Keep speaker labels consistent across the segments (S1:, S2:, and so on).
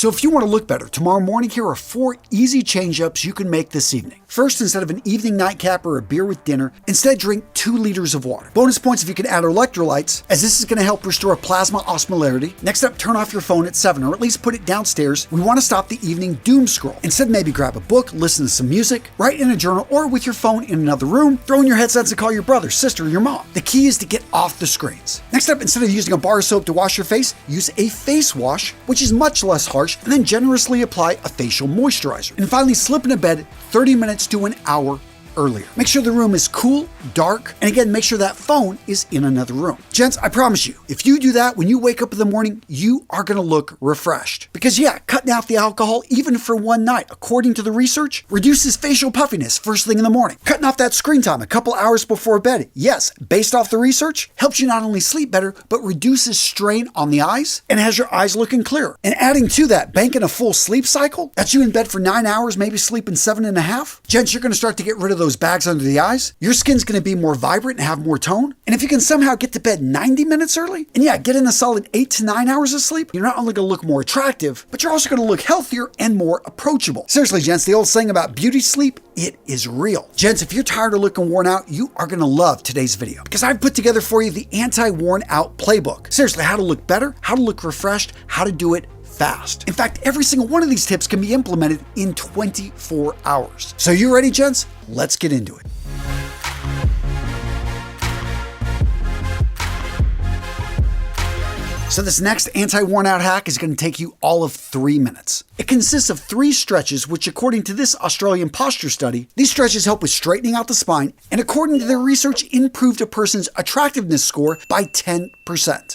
S1: So if you want to look better tomorrow morning, here are 4 easy change-ups you can make this evening. First, instead of an evening nightcap or a beer with dinner, instead drink 2 liters of water. Bonus points if you can add electrolytes, as this is going to help restore plasma osmolarity. Next up, turn off your phone at 7, or at least put it downstairs. We want to stop the evening doom scroll. Instead, maybe grab a book, listen to some music, write in a journal, or with your phone in another room, throw in your headsets and call your brother, sister, or your mom. The key is to get off the screens. Next up, instead of using a bar of soap to wash your face, use a face wash, which is much less harsh, and then generously apply a facial moisturizer. And finally, slip into bed 30 minutes to an hour earlier. Make sure the room is cool, dark, and again, make sure that phone is in another room. Gents, I promise you, if you do that when you wake up in the morning, you are going to look refreshed. Because yeah, cutting out the alcohol, even for one night, according to the research, reduces facial puffiness first thing in the morning. Cutting off that screen time a couple hours before bed, yes, based off the research, helps you not only sleep better, but reduces strain on the eyes and has your eyes looking clearer. And adding to that, banking a full sleep cycle, that's you in bed for 9 hours, maybe sleeping 7.5. Gents, you're going to start to get rid of those bags under the eyes. Your skin's going to be more vibrant and have more tone. And if you can somehow get to bed 90 minutes early, and yeah, get in a solid 8 to 9 hours of sleep, you're not only going to look more attractive, but you're also going to look healthier and more approachable. Seriously, gents, the old saying about beauty sleep, it is real. Gents, if you're tired of looking worn out, you are going to love today's video, because I've put together for you the anti-worn out playbook. Seriously, how to look better, how to look refreshed, how to do it fast. In fact, every single one of these tips can be implemented in 24 hours. So you ready, gents? Let's get into it. So this next anti-worn out hack is going to take you all of 3 minutes. It consists of 3 stretches, which according to this Australian posture study, these stretches help with straightening out the spine, and according to their research, improved a person's attractiveness score by 10%.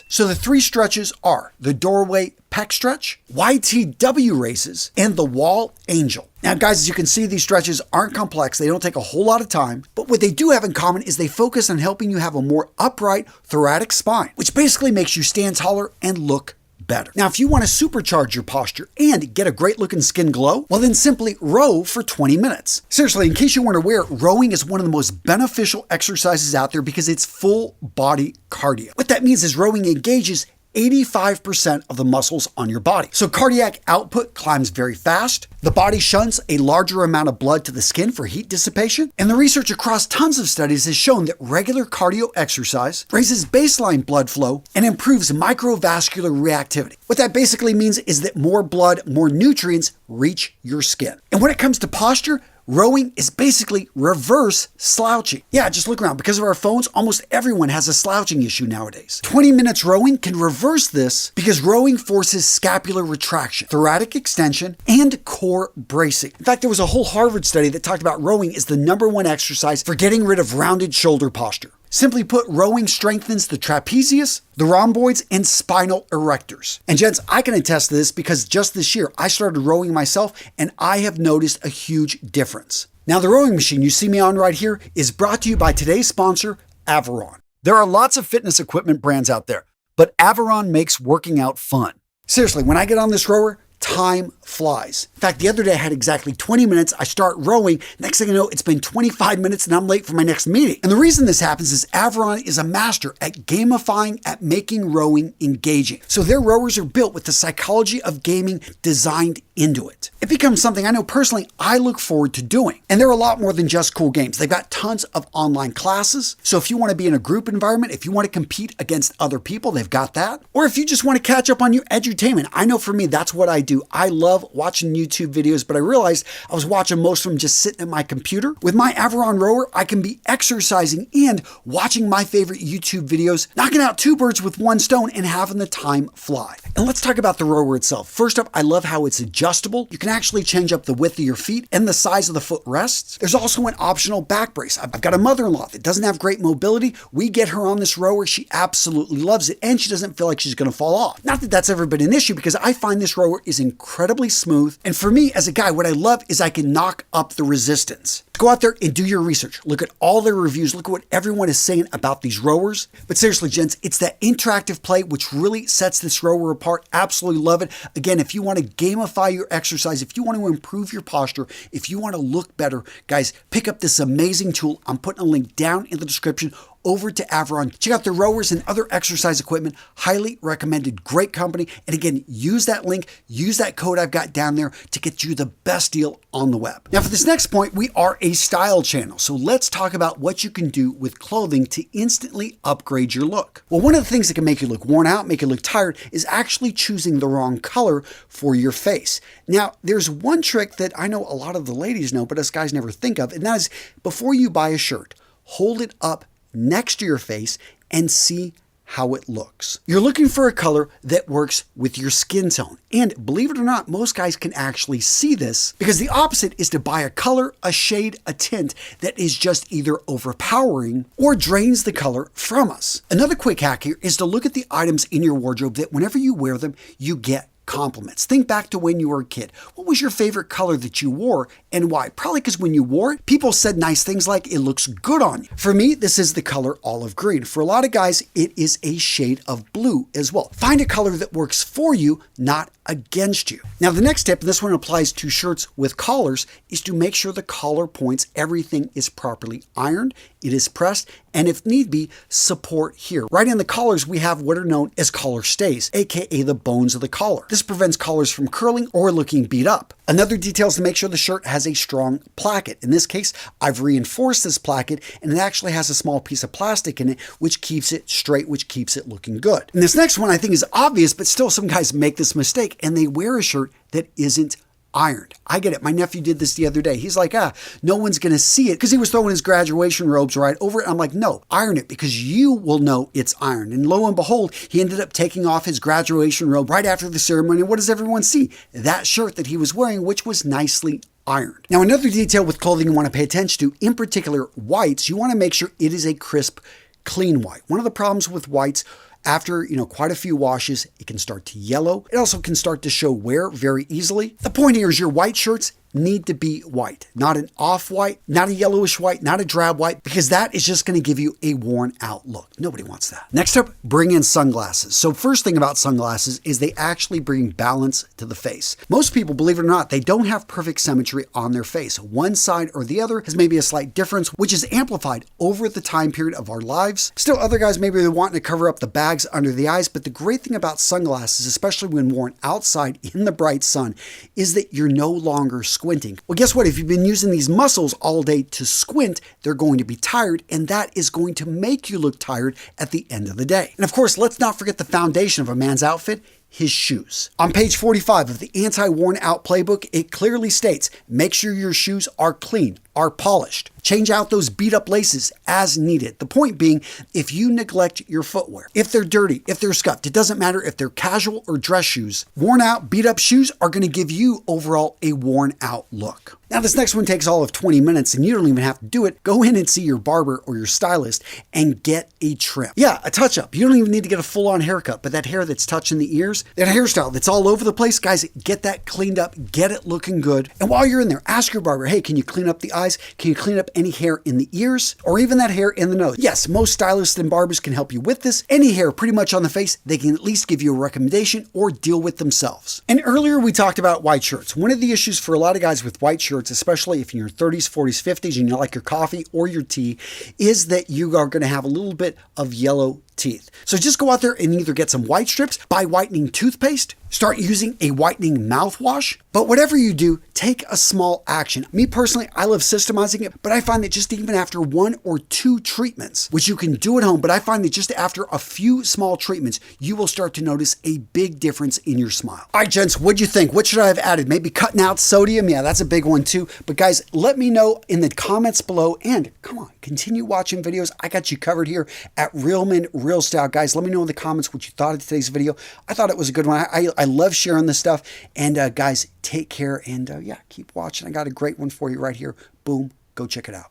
S1: So the 3 stretches are the doorway pec stretch, YTW raises, and the wall angel. Now guys, as you can see, these stretches aren't complex, they don't take a whole lot of time, but what they do have in common is they focus on helping you have a more upright thoracic spine, which basically makes you stand taller and look better. Now, if you want to supercharge your posture and get a great looking skin glow, well then simply row for 20 minutes. Seriously, in case you weren't aware, rowing is one of the most beneficial exercises out there because it's full body cardio. What that means is rowing engages 85% of the muscles on your body. So cardiac output climbs very fast. The body shuns a larger amount of blood to the skin for heat dissipation. And the research across tons of studies has shown that regular cardio exercise raises baseline blood flow and improves microvascular reactivity. What that basically means is that more blood, more nutrients reach your skin. And when it comes to posture, rowing is basically reverse slouching. Yeah, just look around. Because of our phones, almost everyone has a slouching issue nowadays. 20 minutes rowing can reverse this because rowing forces scapular retraction, thoracic extension, and core bracing. In fact, there was a whole Harvard study that talked about rowing is the #1 exercise for getting rid of rounded shoulder posture. Simply put, rowing strengthens the trapezius, the rhomboids, and spinal erectors. And gents, I can attest to this because just this year, I started rowing myself and I have noticed a huge difference. Now, the rowing machine you see me on right here is brought to you by today's sponsor, Averon. There are lots of fitness equipment brands out there, but Averon makes working out fun. Seriously, when I get on this rower, time flies. In fact, the other day I had exactly 20 minutes. I start rowing. Next thing I know, it's been 25 minutes and I'm late for my next meeting. And the reason this happens is Averon is a master at gamifying, at making rowing engaging. So their rowers are built with the psychology of gaming designed into it. It becomes something I know personally I look forward to doing. And they're a lot more than just cool games. They've got tons of online classes. So if you want to be in a group environment, if you want to compete against other people, they've got that. Or if you just want to catch up on your edutainment, I know for me, that's what I do. I love watching YouTube videos, but I realized I was watching most of them just sitting at my computer. With my Averon rower, I can be exercising and watching my favorite YouTube videos, knocking out 2 birds with 1 stone and having the time fly. And let's talk about the rower itself. First up, I love how it's adjustable. You can actually change up the width of your feet and the size of the foot rests. There's also an optional back brace. I've got a mother-in-law that doesn't have great mobility. We get her on this rower. She absolutely loves it, and she doesn't feel like she's going to fall off. Not that that's ever been an issue, because I find this rower is incredibly smooth. And for me, as a guy, what I love is I can knock up the resistance. Go out there and do your research. Look at all their reviews. Look at what everyone is saying about these rowers. But seriously, gents, it's that interactive play which really sets this rower apart. Absolutely love it. Again, if you want to gamify your exercise, if you want to improve your posture, if you want to look better, guys, pick up this amazing tool. I'm putting a link down in the description, over to Avron. Check out their rowers and other exercise equipment. Highly recommended. Great company. And again, use that link, use that code I've got down there to get you the best deal on the web. Now for this next point, we are a style channel. So let's talk about what you can do with clothing to instantly upgrade your look. Well, one of the things that can make you look worn out, make you look tired, is actually choosing the wrong color for your face. Now, there's one trick that I know a lot of the ladies know, but us guys never think of, and that is before you buy a shirt, hold it up next to your face and see how it looks. You're looking for a color that works with your skin tone. And believe it or not, most guys can actually see this, because the opposite is to buy a color, a shade, a tint that is just either overpowering or drains the color from us. Another quick hack here is to look at the items in your wardrobe that whenever you wear them, you get compliments. Think back to when you were a kid. What was your favorite color that you wore and why? Probably because when you wore it, people said nice things like it looks good on you. For me, this is the color olive green. For a lot of guys, it is a shade of blue as well. Find a color that works for you, not against you. Now, the next tip, and this one applies to shirts with collars, is to make sure the collar points, everything is properly ironed, it is pressed, and if need be, support here. Right in the collars, we have what are known as collar stays, aka the bones of the collar. This prevents collars from curling or looking beat up. Another detail is to make sure the shirt has a strong placket. In this case, I've reinforced this placket, and it actually has a small piece of plastic in it, which keeps it straight, which keeps it looking good. And this next one I think is obvious, but still some guys make this mistake, and they wear a shirt that isn't ironed. I get it. My nephew did this the other day. He's like, no one's going to see it, because he was throwing his graduation robes right over it. I'm like, no, iron it, because you will know it's ironed. And lo and behold, he ended up taking off his graduation robe right after the ceremony. And what does everyone see? That shirt that he was wearing, which was nicely ironed. Now, another detail with clothing you want to pay attention to, in particular whites, you want to make sure it is a crisp, clean white. One of the problems with whites, after, quite a few washes, it can start to yellow. It also can start to show wear very easily. The point here is your white shirts need to be white, not an off-white, not a yellowish white, not a drab white, because that is just going to give you a worn out look. Nobody wants that. Next up, bring in sunglasses. So first thing about sunglasses is they actually bring balance to the face. Most people, believe it or not, they don't have perfect symmetry on their face. One side or the other has maybe a slight difference, which is amplified over the time period of our lives. Still, other guys, maybe they're wanting to cover up the bags under the eyes, but the great thing about sunglasses, especially when worn outside in the bright sun, is that you're no longer squinting. Well, guess what? If you've been using these muscles all day to squint, they're going to be tired, and that is going to make you look tired at the end of the day. And of course, let's not forget the foundation of a man's outfit, his shoes. On page 45 of the Anti-Worn Out Playbook, it clearly states, make sure your shoes are clean, are polished. Change out those beat up laces as needed. The point being, if you neglect your footwear, if they're dirty, if they're scuffed, it doesn't matter if they're casual or dress shoes, worn out, beat up shoes are going to give you overall a worn out look. Now, this next one takes all of 20 minutes and you don't even have to do it. Go in and see your barber or your stylist and get a trim. Yeah, a touch up. You don't even need to get a full on haircut, but that hair that's touching the ears, that hairstyle that's all over the place, guys, get that cleaned up, get it looking good. And while you're in there, ask your barber, hey, can you clean up the eyes? Can you clean up any hair in the ears or even that hair in the nose? Yes, most stylists and barbers can help you with this. Any hair pretty much on the face, they can at least give you a recommendation or deal with themselves. And earlier we talked about white shirts. One of the issues for a lot of guys with white shirts, especially if you're in your 30s, 40s, 50s, and you like your coffee or your tea, is that you are going to have a little bit of yellow teeth. So just go out there and either get some white strips, buy whitening toothpaste, start using a whitening mouthwash. But whatever you do, take a small action. Me personally, I love systemizing it, but I find that just even after 1 or 2 treatments, which you can do at home, but I find that just after a few small treatments, you will start to notice a big difference in your smile. All right, gents, what'd you think? What should I have added? Maybe cutting out sodium? Yeah, that's a big one too. But guys, let me know in the comments below, and come on, continue watching videos. I got you covered here at Real Men Real Style. Guys, let me know in the comments what you thought of today's video. I thought it was a good one. I love sharing this stuff. And guys, take care and yeah, keep watching. I got a great one for you right here. Boom, go check it out.